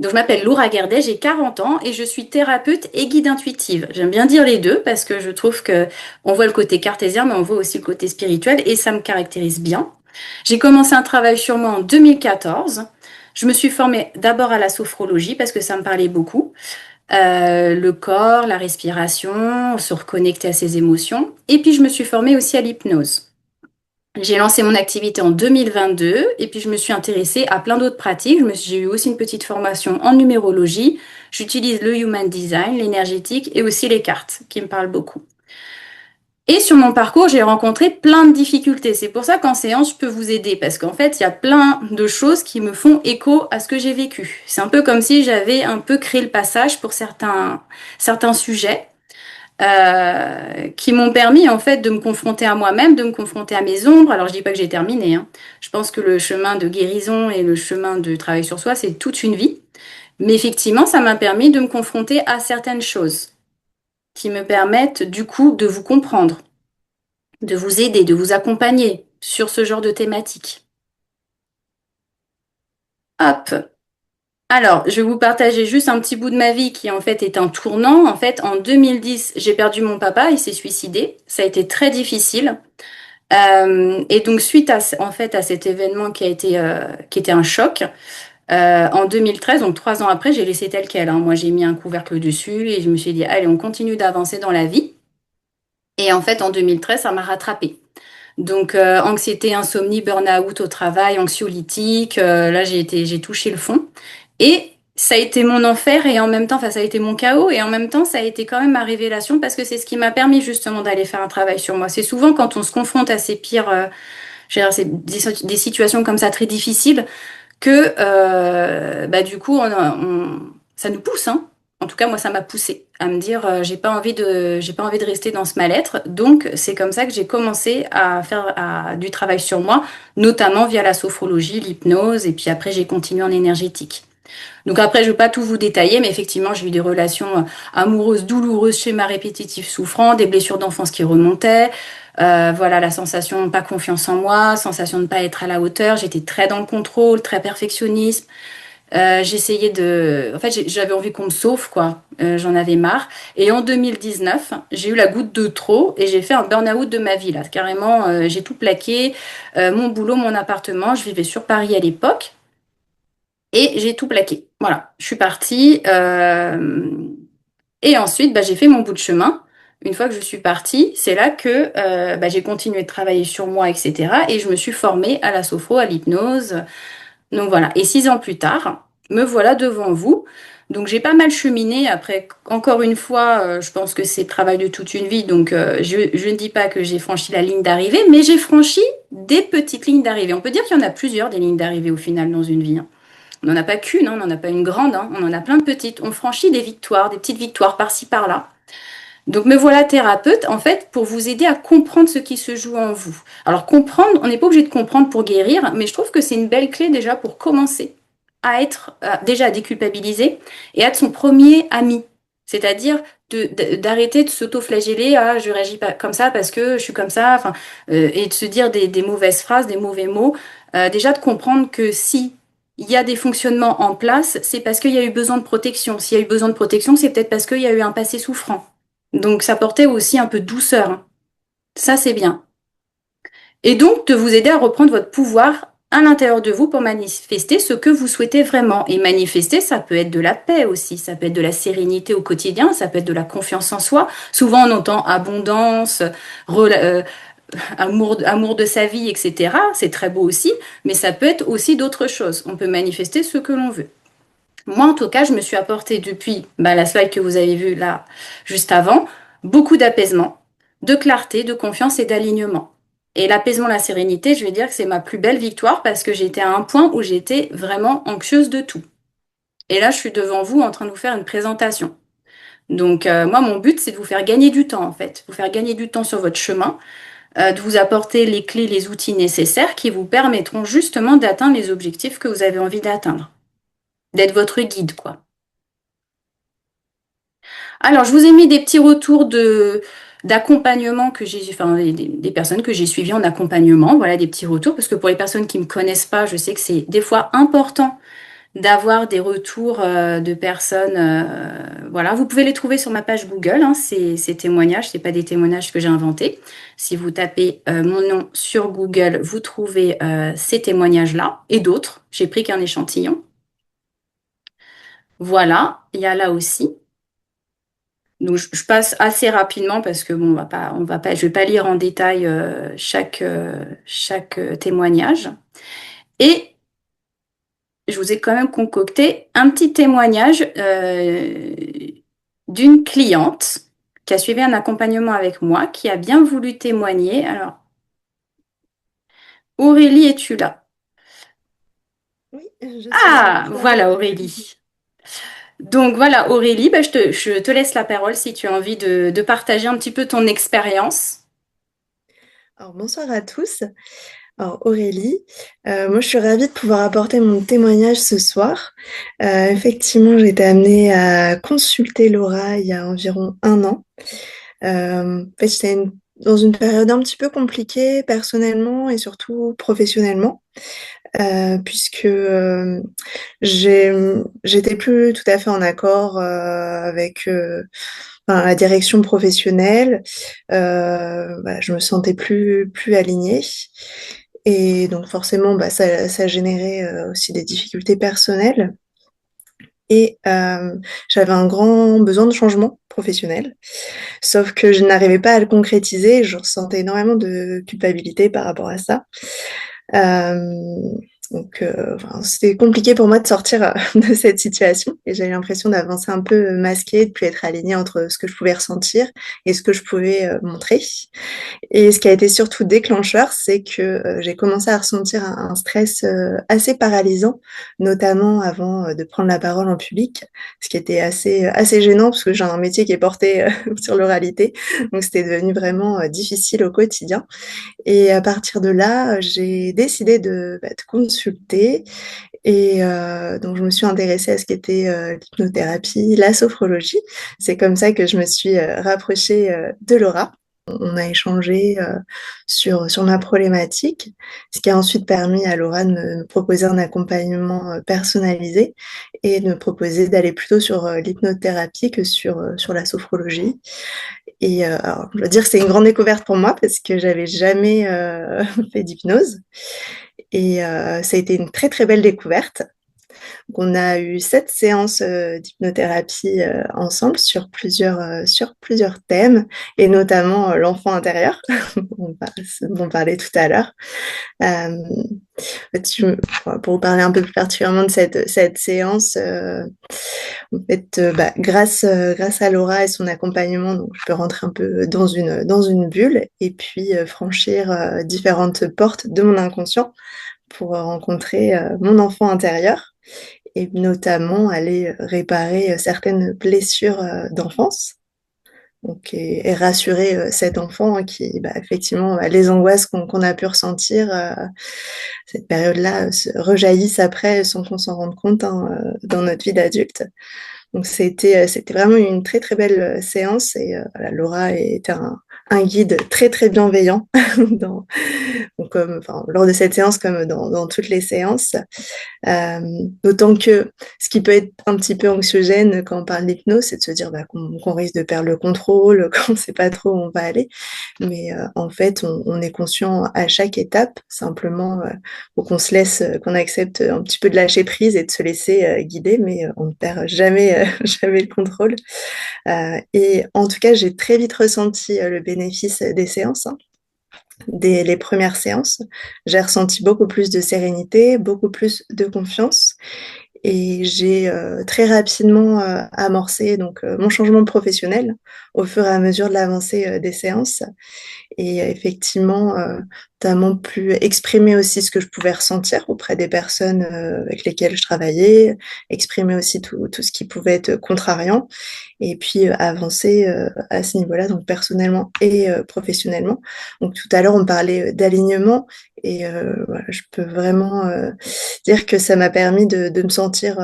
Donc, je m'appelle Laura Guerdet, j'ai 40 ans et je suis thérapeute et guide intuitive. J'aime bien dire les deux parce que je trouve que on voit le côté cartésien, mais on voit aussi le côté spirituel et ça me caractérise bien. J'ai commencé un travail sur moi en 2014. Je me suis formée d'abord à la sophrologie parce que ça me parlait beaucoup. Le corps, la respiration, se reconnecter à ses émotions. Et puis, je me suis formée aussi à l'hypnose. J'ai lancé mon activité en 2022 et puis je me suis intéressée à plein d'autres pratiques. J'ai eu aussi une petite formation en numérologie. J'utilise le human design, l'énergétique et aussi les cartes qui me parlent beaucoup. Et sur mon parcours, j'ai rencontré plein de difficultés. C'est pour ça qu'en séance, je peux vous aider parce qu'en fait, il y a plein de choses qui me font écho à ce que j'ai vécu. C'est un peu comme si j'avais un peu créé le passage pour certains sujets qui m'ont permis en fait de me confronter à moi-même, de me confronter à mes ombres. Alors je dis pas que j'ai terminé, hein. Je pense que le chemin de guérison et le chemin de travail sur soi, c'est toute une vie. Mais effectivement, ça m'a permis de me confronter à certaines choses qui me permettent du coup de vous comprendre, de vous aider, de vous accompagner sur ce genre de thématique. Hop. Alors, je vais vous partager juste un petit bout de ma vie qui en fait est un tournant. En fait, en 2010, j'ai perdu mon papa, il s'est suicidé. Ça a été très difficile. Et donc suite en fait à cet événement qui était un choc, en 2013, donc 3 ans après, j'ai laissé tel quel, hein. Moi, j'ai mis un couvercle dessus et je me suis dit, allez, on continue d'avancer dans la vie. Et en fait, en 2013, ça m'a rattrapée. Donc anxiété, insomnie, burn-out au travail, anxiolytique, là j'ai touché le fond. Et ça a été mon enfer et en même temps, enfin ça a été mon chaos et en même temps ça a été quand même ma révélation parce que c'est ce qui m'a permis justement d'aller faire un travail sur moi. C'est souvent quand on se confronte à ces pires, je veux dire, des situations comme ça très difficiles que bah du coup ça nous pousse, hein. En tout cas moi ça m'a poussé à me dire j'ai pas envie de rester dans ce mal-être. Donc c'est comme ça que j'ai commencé à faire du travail sur moi, notamment via la sophrologie, l'hypnose et puis après j'ai continué en énergétique. Donc après, je ne vais pas tout vous détailler, mais effectivement, j'ai eu des relations amoureuses douloureuses, schémas répétitifs souffrants, des blessures d'enfance qui remontaient. Voilà, la sensation de pas confiance en moi, sensation de ne pas être à la hauteur. J'étais très dans le contrôle, très perfectionniste. J'essayais de... En fait, j'avais envie qu'on me sauve, quoi. J'en avais marre. Et en 2019, j'ai eu la goutte de trop et j'ai fait un burn-out de ma vie, là. Carrément, j'ai tout plaqué. Mon boulot, mon appartement. Je vivais sur Paris à l'époque. Et j'ai tout plaqué. Voilà, je suis partie. Et ensuite, bah, j'ai fait mon bout de chemin. Une fois que je suis partie, c'est là que bah, j'ai continué de travailler sur moi, etc. Et je me suis formée à la sophro, à l'hypnose. Donc voilà. Et 6 ans plus tard, me voilà devant vous. Donc j'ai pas mal cheminé. Après, encore une fois, je pense que c'est le travail de toute une vie. Donc je ne dis pas que j'ai franchi la ligne d'arrivée, mais j'ai franchi des petites lignes d'arrivée. On peut dire qu'il y en a plusieurs des lignes d'arrivée au final dans une vie, hein. On n'en a pas qu'une, hein, on n'en a pas une grande, hein, on en a plein de petites. On franchit des victoires, des petites victoires par-ci, par-là. Donc me voilà thérapeute, en fait, pour vous aider à comprendre ce qui se joue en vous. Alors comprendre, on n'est pas obligé de comprendre pour guérir, mais je trouve que c'est une belle clé déjà pour commencer à être, déjà à déculpabiliser et à être son premier ami. C'est-à-dire d'arrêter de s'auto-flageller, ah, je réagis pas comme ça parce que je suis comme ça, enfin, et de se dire des mauvaises phrases, des mauvais mots. Déjà de comprendre que si il y a des fonctionnements en place, c'est parce qu'il y a eu besoin de protection. S'il y a eu besoin de protection, c'est peut-être parce qu'il y a eu un passé souffrant. Donc ça portait aussi un peu de douceur, hein. Ça, c'est bien. Et donc de vous aider à reprendre votre pouvoir à l'intérieur de vous pour manifester ce que vous souhaitez vraiment. Et manifester, ça peut être de la paix aussi, ça peut être de la sérénité au quotidien, ça peut être de la confiance en soi. Souvent on entend abondance, amour de sa vie, etc. C'est très beau aussi, mais ça peut être aussi d'autres choses. On peut manifester ce que l'on veut. Moi, en tout cas, je me suis apporté depuis bah, la slide que vous avez vue là juste avant, beaucoup d'apaisement, de clarté, de confiance et d'alignement. Et l'apaisement, la sérénité, je vais dire que c'est ma plus belle victoire parce que j'étais à un point où j'étais vraiment anxieuse de tout. Et là, je suis devant vous en train de vous faire une présentation. Donc, moi, mon but, c'est de vous faire gagner du temps, en fait, vous faire gagner du temps sur votre chemin, de vous apporter les clés, les outils nécessaires qui vous permettront justement d'atteindre les objectifs que vous avez envie d'atteindre, d'être votre guide, quoi. Alors, je vous ai mis des petits retours d'accompagnement que j'ai, enfin, des personnes que j'ai suivies en accompagnement. Voilà, des petits retours, parce que pour les personnes qui me connaissent pas, je sais que c'est des fois important d'avoir des retours de personnes. Voilà, vous pouvez les trouver sur ma page Google, hein, ces témoignages, c'est pas des témoignages que j'ai inventés. Si vous tapez mon nom sur Google, vous trouvez ces témoignages-là et d'autres. J'ai pris qu'un échantillon. Voilà, il y a là aussi. Donc je passe assez rapidement parce que bon, on va pas, je vais pas lire en détail chaque témoignage. Et je vous ai quand même concocté un petit témoignage d'une cliente qui a suivi un accompagnement avec moi, qui a bien voulu témoigner. Alors, Aurélie, es-tu là? Oui, je suis là. Ah, voilà Aurélie. Donc voilà Aurélie, bah, je te laisse la parole si tu as envie de partager un petit peu ton expérience. Alors, bonsoir à tous. Alors, Aurélie, moi, je suis ravie de pouvoir apporter mon témoignage ce soir. Effectivement, j'ai été amenée à consulter Laura il y a environ un an. En fait, dans une période un petit peu compliquée personnellement et surtout professionnellement, puisque j'étais plus tout à fait en accord avec enfin, la direction professionnelle. Voilà, je me sentais plus alignée. Et donc forcément, bah, ça générait aussi des difficultés personnelles. Et j'avais un grand besoin de changement professionnel. Sauf que je n'arrivais pas à le concrétiser. Et je ressentais énormément de culpabilité par rapport à ça. Euh, enfin, c'était compliqué pour moi de sortir de cette situation et j'avais l'impression d'avancer un peu masquée, de plus être alignée entre ce que je pouvais ressentir et ce que je pouvais montrer. Et ce qui a été surtout déclencheur, c'est que j'ai commencé à ressentir un stress assez paralysant, notamment avant de prendre la parole en public, ce qui était assez gênant parce que j'ai un métier qui est porté sur l'oralité, donc c'était devenu vraiment difficile au quotidien. Et à partir de là, j'ai décidé de consulter et donc je me suis intéressée à ce qu'était l'hypnothérapie, la sophrologie. C'est comme ça que je me suis rapprochée de Laura. On a échangé sur ma problématique, ce qui a ensuite permis à Laura de me proposer un accompagnement personnalisé et de me proposer d'aller plutôt sur l'hypnothérapie que sur la sophrologie. Et alors, je veux dire, c'est une grande découverte pour moi parce que j'avais jamais fait d'hypnose. Et ça a été une très très belle découverte. Donc, on a eu 7 séances d'hypnothérapie ensemble sur plusieurs thèmes, et notamment l'enfant intérieur, dont on parlait tout à l'heure. Euh, pour vous parler un peu plus particulièrement de cette séance, en fait, grâce à Laura et son accompagnement, donc je peux rentrer un peu dans une bulle et puis franchir différentes portes de mon inconscient pour rencontrer mon enfant intérieur et notamment aller réparer certaines blessures d'enfance. Donc, et rassurer cet enfant qui, bah, effectivement, les angoisses qu'on a pu ressentir cette période-là rejaillissent après sans qu'on s'en rende compte hein, dans notre vie d'adulte. Donc c'était vraiment une très très belle séance et voilà, Laura était un guide très très bienveillant dans, comme, enfin, lors de cette séance comme dans toutes les séances. Euh, D'autant que ce qui peut être un petit peu anxiogène quand on parle d'hypnose, c'est de se dire bah, qu'on risque de perdre le contrôle, qu'on ne sait pas trop où on va aller. Mais en fait, on est conscient à chaque étape, simplement faut qu'on se laisse, qu'on accepte un petit peu de lâcher prise et de se laisser guider, mais on ne perd jamais, jamais le contrôle. Et en tout cas, j'ai très vite ressenti le bénéfice des séances. Hein. Dès les premières séances, j'ai ressenti beaucoup plus de sérénité, beaucoup plus de confiance et j'ai très rapidement amorcé donc mon changement professionnel au fur et à mesure de l'avancée des séances et effectivement notamment pu exprimer aussi ce que je pouvais ressentir auprès des personnes avec lesquelles je travaillais, exprimer aussi tout ce qui pouvait être contrariant et puis avancer à ce niveau-là, donc personnellement et professionnellement. Donc tout à l'heure, on parlait d'alignement et voilà, je peux vraiment dire que ça m'a permis de me sentir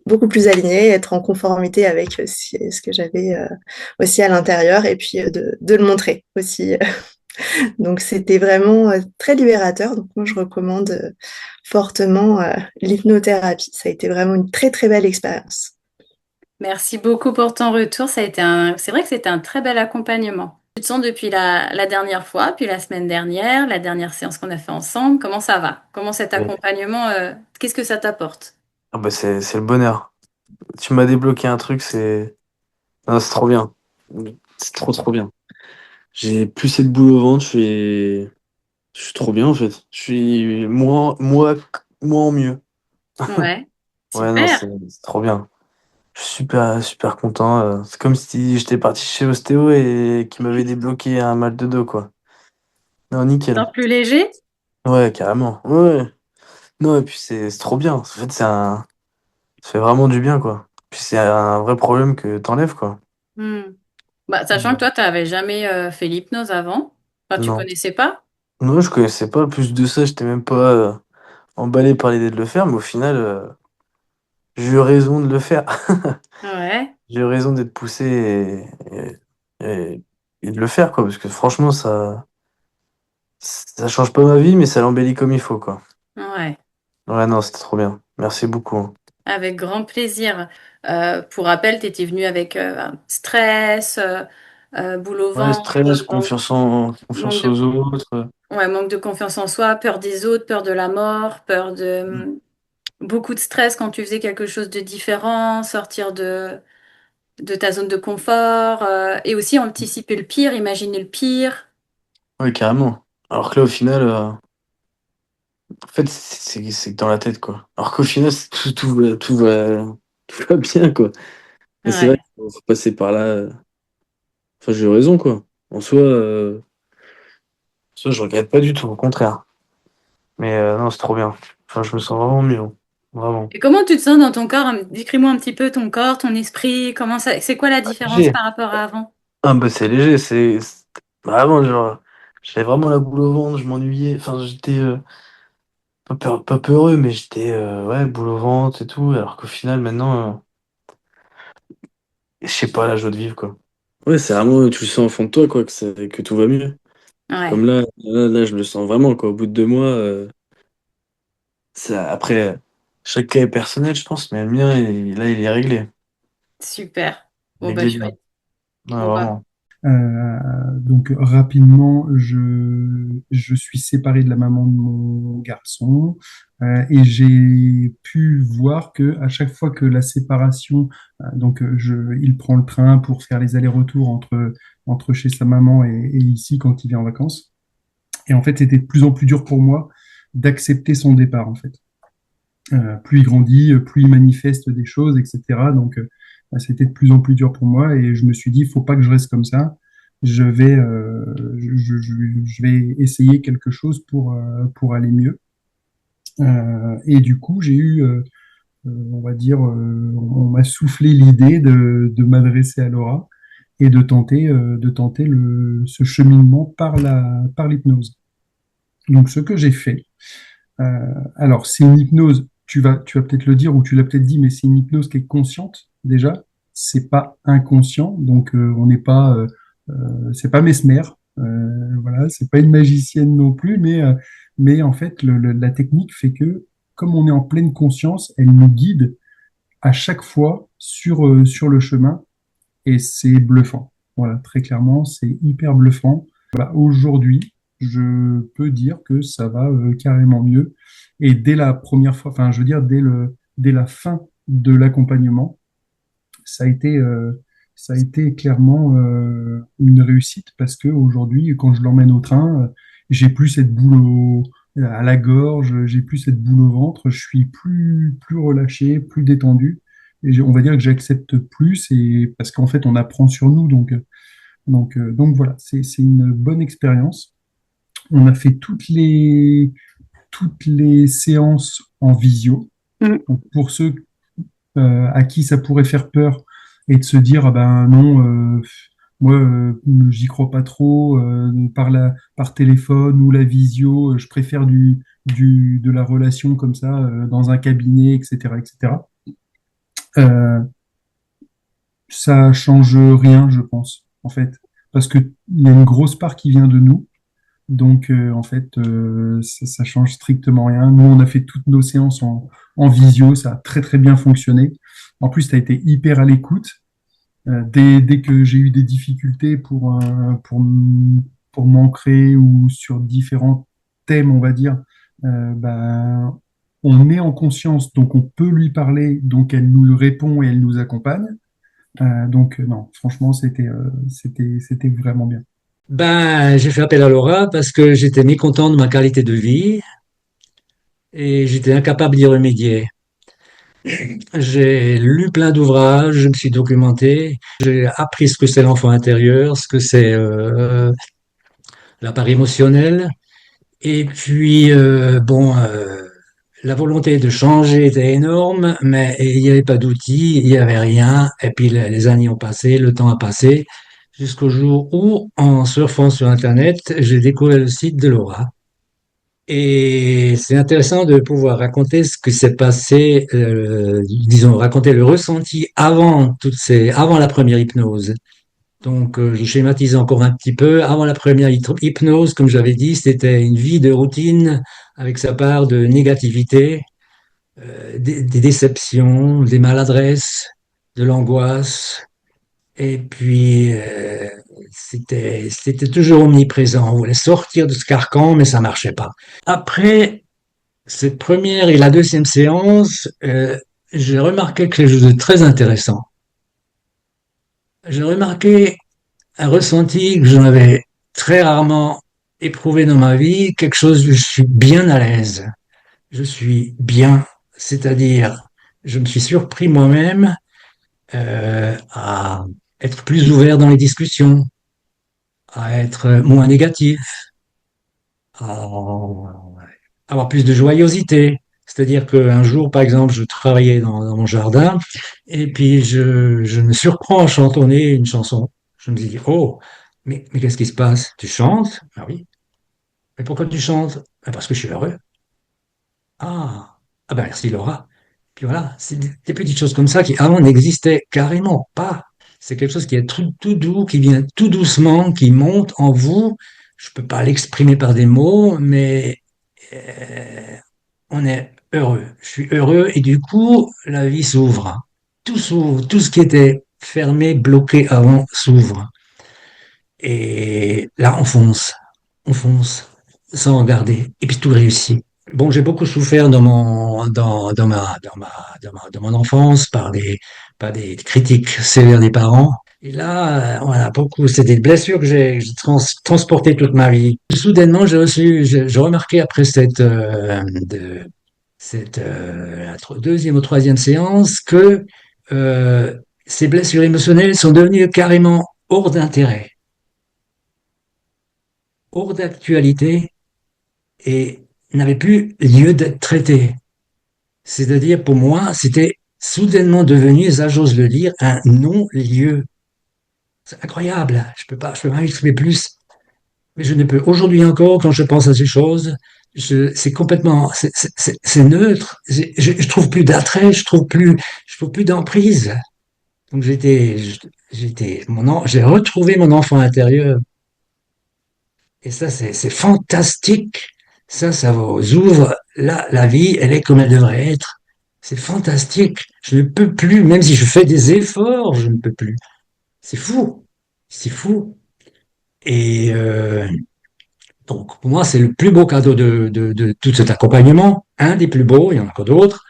beaucoup plus alignée, être en conformité avec ce que j'avais aussi à l'intérieur et puis de le montrer aussi. Donc c'était vraiment très libérateur. Donc moi je recommande fortement l'hypnothérapie. Ça a été vraiment une très très belle expérience. Merci beaucoup pour ton retour. C'est vrai que c'était un très bel accompagnement. Tu te sens depuis la dernière fois, puis la semaine dernière, la dernière séance qu'on a fait ensemble. Comment ça va? Comment cet Et- accompagnement, qu'est-ce que ça t'apporte? ah bah c'est le bonheur. Tu m'as débloqué un truc, non, c'est trop bien. C'est trop bien. J'ai plus cette boule au ventre, je suis trop bien en fait. Je suis moi en mieux. Ouais, Ouais, non, super. c'est trop bien. Je suis super content. C'est comme si j'étais parti chez Ostéo et qui m'avait débloqué un mal de dos, quoi. Non, nickel. Sens plus léger? Ouais, carrément. Ouais. Non, et puis c'est trop bien. En fait, ça fait vraiment du bien, quoi. Puis c'est un vrai problème que t'enlèves, quoi. Hmm. Bah, sachant que Ouais. toi, tu n'avais jamais fait l'hypnose avant. Enfin, tu Non. connaissais pas? Non, je connaissais pas. Plus de ça, j'étais même pas emballé par l'idée de le faire, mais au final, j'ai eu raison de le faire. Ouais, J'ai eu raison d'être poussé et de le faire, quoi. Parce que franchement, ça change pas ma vie, mais ça l'embellit comme il faut, quoi. ouais. Ouais, non, c'était trop bien. Merci beaucoup, hein. Avec grand plaisir. Pour rappel, tu étais venu avec stress, boule au Ouais, ventre, stress, confiance manque de, aux autres. ouais, manque de confiance en soi, peur des autres, peur de la mort, peur de beaucoup de stress quand tu faisais quelque chose de différent, sortir de ta zone de confort, et aussi anticiper le pire, imaginer le pire. Ouais, carrément. Alors que là, au final, en fait, c'est que dans la tête, quoi. Alors qu'au final, tout va bien, quoi. Mais c'est vrai Ouais, qu'il faut passer par là. Enfin, j'ai eu raison, quoi. En soi, je regrette pas du tout, au contraire. Mais non, c'est trop bien. Enfin, je me sens vraiment mieux, hein. Vraiment. et comment tu te sens dans ton corps? Décris-moi un petit peu ton corps, ton esprit, c'est quoi la différence Léger. par rapport à avant? Ah, bah, c'est léger, vraiment, genre, j'avais vraiment la boule au ventre, je m'ennuyais. Enfin, j'étais pas peureux, mais j'étais, ouais, boule au ventre et tout. Alors qu'au final, maintenant, je sais pas, la joie de vivre, quoi. Ouais, c'est vraiment, tu le sens au fond de toi, quoi, que tout va mieux. Ouais, Comme là, je le sens vraiment, quoi. Au bout de 2 mois, après, chaque cas est personnel, je pense, mais le mien, là, il est réglé. super. Bon, bah, Réglé bien. chouette. Ouais, Bon, bah, vraiment. Donc rapidement, je suis séparé de la maman de mon garçon et j'ai pu voir que à chaque fois que la séparation, il prend le train pour faire les allers-retours entre chez sa maman et ici quand il vient en vacances. Et en fait, c'était de plus en plus dur pour moi d'accepter son départ en fait. Plus il grandit, plus il manifeste des choses, etc. Donc, c'était de plus en plus dur pour moi et je me suis dit, il faut pas que je reste comme ça. Je vais, je vais essayer quelque chose pour aller mieux. Et du coup, on va dire, on m'a soufflé l'idée de m'adresser à Laura et de tenter ce cheminement par l'hypnose. Donc, ce que j'ai fait, alors, c'est une hypnose, tu vas peut-être le dire ou tu l'as peut-être dit, mais c'est une hypnose qui est consciente déjà. C'est pas inconscient, donc on n'est pas, c'est pas Mesmer, voilà, c'est pas une magicienne non plus, mais en fait, la technique fait que comme on est en pleine conscience, elle nous guide à chaque fois sur le chemin et c'est bluffant. Voilà, très clairement, c'est hyper bluffant. Voilà, aujourd'hui, je peux dire que ça va carrément mieux. Et dès la première fois, enfin, je veux dire, dès la fin de l'accompagnement, ça a été, euh, ça a été clairement une réussite parce que aujourd'hui, quand je l'emmène au train, j'ai plus cette à la gorge, j'ai plus cette boule au ventre, je suis plus relâché, plus détendu. Et on va dire que j'accepte plus et parce qu'en fait, on apprend sur nous. Donc voilà, c'est une bonne expérience. On a fait toutes les séances en visio. mm, Donc pour ceux à qui ça pourrait faire peur et de se dire ah ben non, moi j'y crois pas trop par téléphone ou la visio, je préfère de la relation comme ça dans un cabinet, etc., etc. Euh, Ça change rien, je pense, en fait, parce que il y a une grosse part qui vient de nous. Donc, en fait, ça change strictement rien. Nous, on a fait toutes nos séances en visio, ça a très très bien fonctionné. En plus, tu as été hyper à l'écoute. Dès que j'ai eu des difficultés pour m'ancrer ou sur différents thèmes, on va dire, ben, on est en conscience, donc on peut lui parler, donc elle nous répond et elle nous accompagne. Donc non, franchement, c'était vraiment bien. Ben, j'ai fait appel à Laura parce que j'étais mécontent de ma qualité de vie et j'étais incapable d'y remédier. J'ai lu plein d'ouvrages, je me suis documenté, j'ai appris ce que c'est l'enfant intérieur, ce que c'est la part émotionnelle. Et puis, la volonté de changer était énorme, mais il n'y avait pas d'outils, il n'y avait rien. Et puis, les années ont passé, le temps a passé, jusqu'au jour où, en surfant sur Internet, j'ai découvert le site de Laura. Et c'est intéressant de pouvoir raconter ce qui s'est passé, disons, raconter le ressenti avant la première hypnose. Donc, je schématise encore un petit peu. Avant la première hypnose, comme j'avais dit, c'était une vie de routine avec sa part de négativité, des déceptions, des maladresses, de l'angoisse. Et puis, c'était toujours omniprésent. On voulait sortir de ce carcan, mais ça marchait pas. Après cette première et la deuxième séance, j'ai remarqué quelque chose de très intéressant. J'ai remarqué un ressenti que j'en avais très rarement éprouvé dans ma vie, quelque chose où je suis bien à l'aise. Je suis bien, c'est-à-dire, je me suis surpris moi-même à être plus ouvert dans les discussions, à être moins négatif, à avoir plus de joyeuseté. C'est-à-dire qu'un jour, par exemple, je travaillais dans mon jardin et puis je me surprends à chantonner une chanson. Je me dis, oh, mais qu'est-ce qui se passe? Tu chantes? Ah oui. Mais pourquoi tu chantes? Ah, parce que je suis heureux. Ah, ah ben merci Laura. Puis voilà, c'est des petites choses comme ça qui avant n'existaient carrément pas. C'est quelque chose qui est tout doux, qui vient tout doucement, qui monte en vous. Je peux pas l'exprimer par des mots, mais euh, on est heureux. Je suis heureux et du coup, la vie s'ouvre. Tout s'ouvre, tout ce qui était fermé, bloqué avant s'ouvre. Et là, on fonce, sans regarder, et puis tout réussit. Bon, j'ai beaucoup souffert dans mon enfance par des critiques sévères des parents. Et là, voilà, beaucoup, c'est des blessures que j'ai transportées toute ma vie. Soudainement, j'ai remarqué après la deuxième ou troisième séance que ces blessures émotionnelles sont devenues carrément hors d'intérêt, hors d'actualité et n'avaient plus lieu d'être traitées. C'est-à-dire, pour moi, c'était soudainement devenu, ça j'ose le dire, un non-lieu. C'est incroyable. Je peux pas m'exprimer plus. Mais je ne peux, aujourd'hui encore, quand je pense à ces choses, c'est complètement, c'est neutre. Je trouve plus d'attrait, je trouve plus d'emprise. Donc j'ai retrouvé mon enfant intérieur. Et ça, c'est fantastique. Ça vous ouvre. Là, la vie, elle est comme elle devrait être. C'est fantastique. Je ne peux plus, même si je fais des efforts, je ne peux plus. C'est fou. C'est fou. Et donc, pour moi, c'est le plus beau cadeau de tout cet accompagnement. Un des plus beaux, il y en a encore d'autres.